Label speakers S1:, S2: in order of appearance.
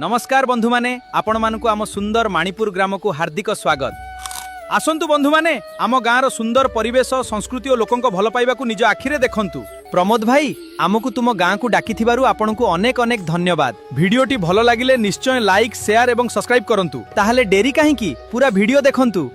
S1: नमस्कार बंधु माने आपण मानकु आम सुंदर मणिपुर ग्राम को हार्दिक स्वागत। आसंतु बंधु माने आम गाँर सुंदर परिवेश संस्कृति और लोकों भल पाइबा निज आखिरे देखंतु। प्रमोद भाई आमको तुम गाँ को डाकी आपण को अनेक अनेक धन्यवाद। भिडियोटी भल लागिले निश्चय लाइक शेयर एवं सब्सक्राइब करंतु। ताहले डेरी काहेकि पूरा भिडियो देखंतु।